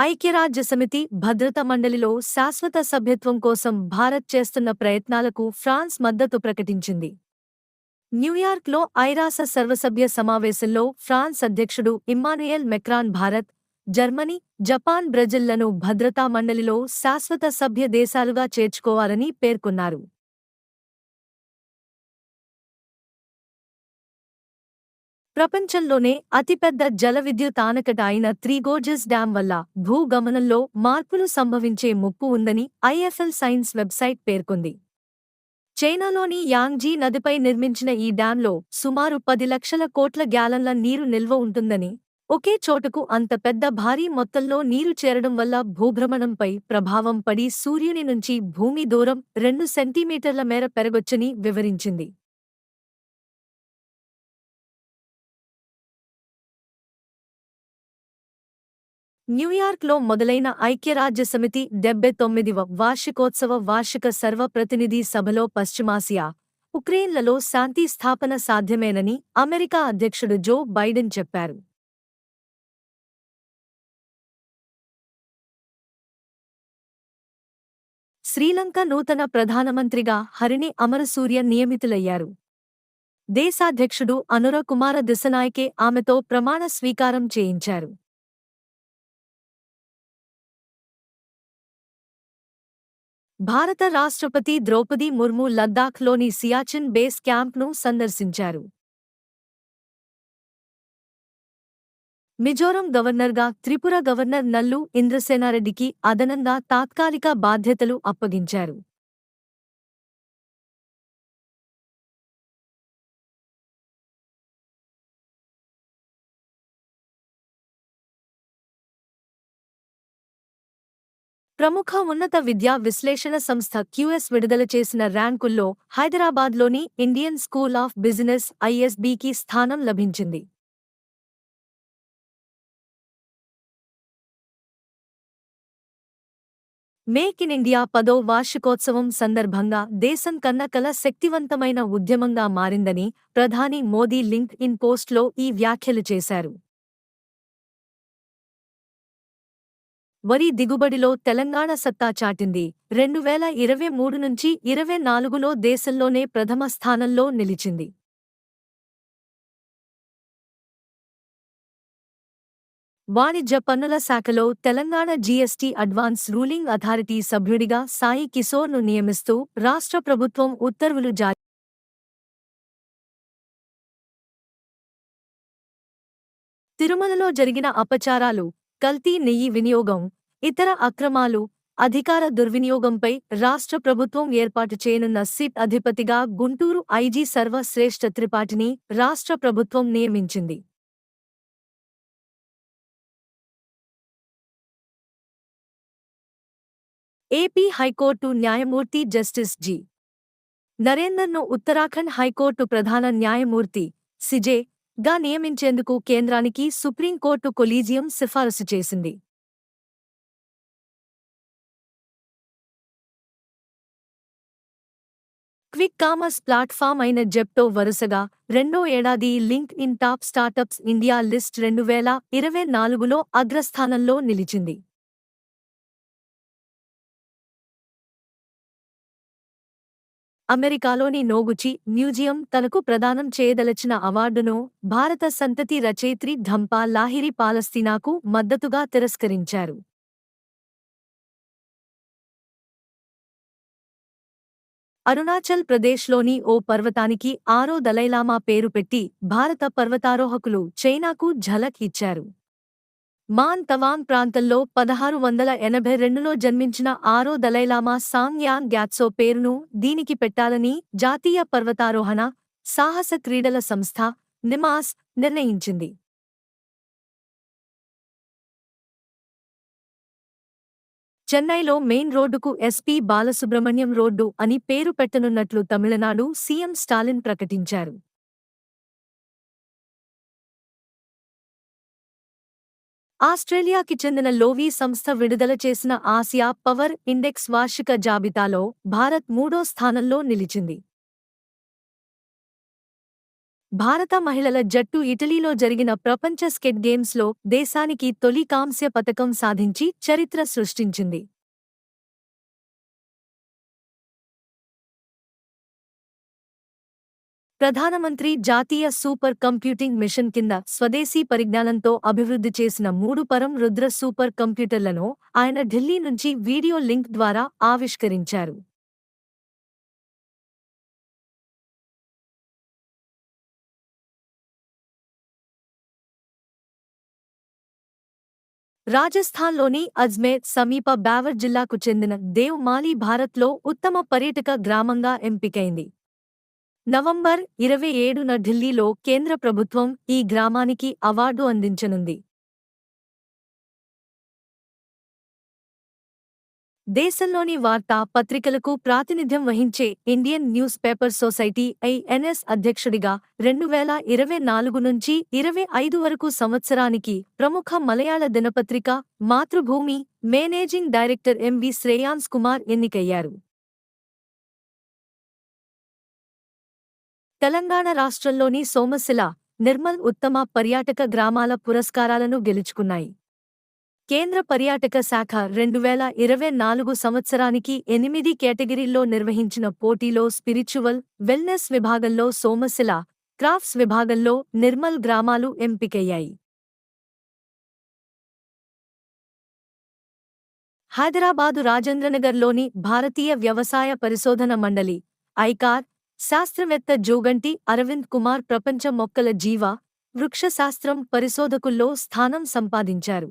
ఐక్యరాజ్యసమితి భద్రతా మండలిలో శాశ్వత సభ్యత్వం కోసం భారత్ చేస్తున్న ప్రయత్నాలకు ఫ్రాన్స్ మద్దతు ప్రకటించింది. న్యూయార్క్లో ఐరాస సర్వసభ్య సమావేశంలో ఫ్రాన్స్ అధ్యక్షుడు Emmanuel Macron Bharat, Germany, Japan, బ్రెజిల్లను భద్రతా మండలిలో శాశ్వత సభ్య దేశాలుగా చేర్చుకోవాలని పేర్కొన్నారు. ప్రపంచంలోనే అతిపెద్ద జల విద్యుత్ ఆనకట్ట అయిన త్రీ గోర్జెస్ డ్యాం వల్ల భూగమనంలో మార్పులు సంభవించే ముప్పు ఉందని ఐఎఫ్ఎల్ సైన్స్ వెబ్సైట్ పేర్కొంది. చైనాలోని యాంగ్జీ నదిపై నిర్మించిన ఈ డ్యాంలో సుమారు 10 లక్షల కోట్ల గ్యాలన్ల నీరు నిల్వ ఉంటుందని, ఒకే చోటకు అంత పెద్ద భారీ మొత్తంలో నీరు చేరడం వల్ల భూభ్రమణంపై ప్రభావం పడి సూర్యుని నుంచి భూమి దూరం 2 సెంటీమీటర్ల మేర పెరగొచ్చని వివరించింది. న్యూయార్క్లో మొదలైన ఐక్యరాజ్యసమితి 79వ వార్షికోత్సవ వార్షిక సర్వప్రతినిధి సభలో పశ్చిమాసియా, ఉక్రెయిన్లలో శాంతి స్థాపన సాధ్యమేనని అమెరికా అధ్యక్షుడు జో బైడెన్ చెప్పారు. శ్రీలంక నూతన ప్రధానమంత్రిగా హరిణి అమరసూర్య నియమితులయ్యారు. దేశాధ్యక్షుడు అనుర కుమార దిశనాయకే ఆమెతో ప్రమాణ స్వీకారం చేయించారు. భారత రాష్ట్రపతి ద్రౌపది ముర్ము లద్దాఖ్లోని సియాచిన్ బేస్ క్యాంప్ను సందర్శించారు. మిజోరం గవర్నర్గా త్రిపుర గవర్నర్ నల్లు ఇంద్రసేనారెడ్డికి అదనంగా తాత్కాలిక బాధ్యతలు అప్పగించారు. ప్రముఖ ఉన్నత విద్యా విశ్లేషణ సంస్థ క్యూఎస్ విడుదల చేసిన ర్యాంకుల్లో హైదరాబాద్లోని ఇండియన్ స్కూల్ ఆఫ్ బిజినెస్ ఐఎస్బీకి స్థానం లభించింది. మేక్ ఇన్ ఇండియా 10వ వార్షికోత్సవం సందర్భంగా దేశం కన్నకల శక్తివంతమైన ఉద్యమంగా మారిందని ప్రధాని మోదీ లింక్డ్ ఇన్ పోస్ట్లో ఈ వ్యాఖ్యలు చేశారు. వరి దిగుబడిలో తెలంగాణ సత్తా చాటింది. 2023 నుంచి 24లో దేశంలోనే ప్రథమ స్థానంలో నిలిచింది. వాణిజ్య పన్నుల శాఖలో Telangana GST advance ruling authority సభ్యుడిగా సాయి కిశోర్ను నియమిస్తూ రాష్ట్ర ప్రభుత్వం ఉత్తర్వులు జారీ. తిరుమలలో జరిగిన అపచారాలు, కల్తీ నెయ్యి వినియోగం, ఇతర అక్రమాలు, అధికార దుర్వినియోగంపై రాష్ట్ర ప్రభుత్వం ఏర్పాటు చేయనున్న సిట్ అధిపతిగా గుంటూరు ఐజీ సర్వశ్రేష్ఠ త్రిపాఠిని రాష్ట్ర ప్రభుత్వం నియమించింది. ఏపీ హైకోర్టు న్యాయమూర్తి జస్టిస్ జి. నరేందర్ను ఉత్తరాఖండ్ హైకోర్టు ప్రధాన న్యాయమూర్తి సిజే గా నియమించేందుకు కేంద్రానికి సుప్రీంకోర్టు కొలీజియం సిఫారసు చేసింది. క్విక్ కామర్స్ ప్లాట్ఫామ్ అయిన జెప్టో వరుసగా రెండో ఏడాది LinkedIn top startups India list 2024లో అగ్రస్థానంలో నిలిచింది. అమెరికాలోని నోగుచి మ్యూజియం తనకు ప్రదానం చేయదలచిన అవార్డును భారత సంతతి రచయిత్రి ఢంపా లాహిరి పాలస్తీనాకు మద్దతుగా తిరస్కరించారు. అరుణాచల్ ప్రదేశ్లోని ఓ పర్వతానికి 6వ దలైలామా పేరు పెట్టి భారత పర్వతారోహకులు చైనాకు ఝలక్ ఇచ్చారు. మాన్ తవాంగ్ ప్రాంతంలో 1682లో జన్మించిన 6వ దలైలామా సాంగ్ యాంగ్ గ్యాత్సో పేరును దీనికి పెట్టాలని జాతీయ పర్వతారోహణ, సాహస క్రీడల సంస్థ నిమాస్ నిర్ణయించింది. చెన్నైలో మెయిన్ రోడ్డుకు ఎస్పీ బాలసుబ్రహ్మణ్యం రోడ్డు అని పేరు పెట్టనున్నట్లు తమిళనాడు సీఎం స్టాలిన్ ప్రకటించారు. ఆస్ట్రేలియాకి చెందిన లోవీ సంస్థ విడుదల చేసిన ఆసియా పవర్ ఇండెక్స్ వార్షిక జాబితాలో భారత్ 3వ స్థానంలో నిలిచింది. భారత మహిళల జట్టు ఇటలీలో జరిగిన ప్రపంచ స్కెట్ గేమ్స్లో దేశానికి తొలి కాంస్య పతకం సాధించి చరిత్ర సృష్టించింది. ప్రధానమంత్రి జాతీయ సూపర్ కంప్యూటింగ్ మిషన్ కింద స్వదేశీ పరిజ్ఞానంతో అభివృద్ధి చేసిన 3 పరం రుద్ర సూపర్ కంప్యూటర్లను ఆయన ఢిల్లీ నుంచి వీడియో లింక్ ద్వారా ఆవిష్కరించారు. రాజస్థాన్లోని అజ్మేర్ సమీప బావర్ జిల్లాకు చెందిన దేవ్ మాలి భారత్లో ఉత్తమ పర్యాటక గ్రామంగా ఎంపికైంది. నవంబర్ 27న ఢిల్లీలో కేంద్ర ప్రభుత్వం ఈ గ్రామానికి అవార్డు అందించనుంది. దేశంలోని వార్తా పత్రికలకు ప్రాతినిధ్యం వహించే Indian news paper society INS అధ్యక్షుడిగా 2024 నుంచి 25 వరకు సంవత్సరానికి ప్రముఖ మలయాళ దినపత్రిక Mathrubhumi managing director MV Shreyams Kumar ఎన్నికయ్యారు. తెలంగాణ రాష్ట్రంలోని సోమశిల, నిర్మల్ ఉత్తమ పర్యాటక గ్రామాల పురస్కారాలను గెలుచుకున్నాయి. కేంద్ర పర్యాటక శాఖ 2024 సంవత్సరానికి 8 కేటగిరీల్లో నిర్వహించిన పోటీలో స్పిరిచువల్, వెల్నెస్ విభాగంలో సోమశిల, క్రాఫ్ట్స్ విభాగంలో నిర్మల్ గ్రామాలు ఎంపికయ్యాయి. హైదరాబాదు రాజేంద్రనగర్లోని భారతీయ వ్యవసాయ పరిశోధన మండలి ఐకార్ శాస్త్రవేత్త జోగంటి అరవింద్ కుమార్ ప్రపంచ మొక్కల జీవ, వృక్షశాస్త్రం పరిశోధకుల్లో స్థానం సంపాదించారు.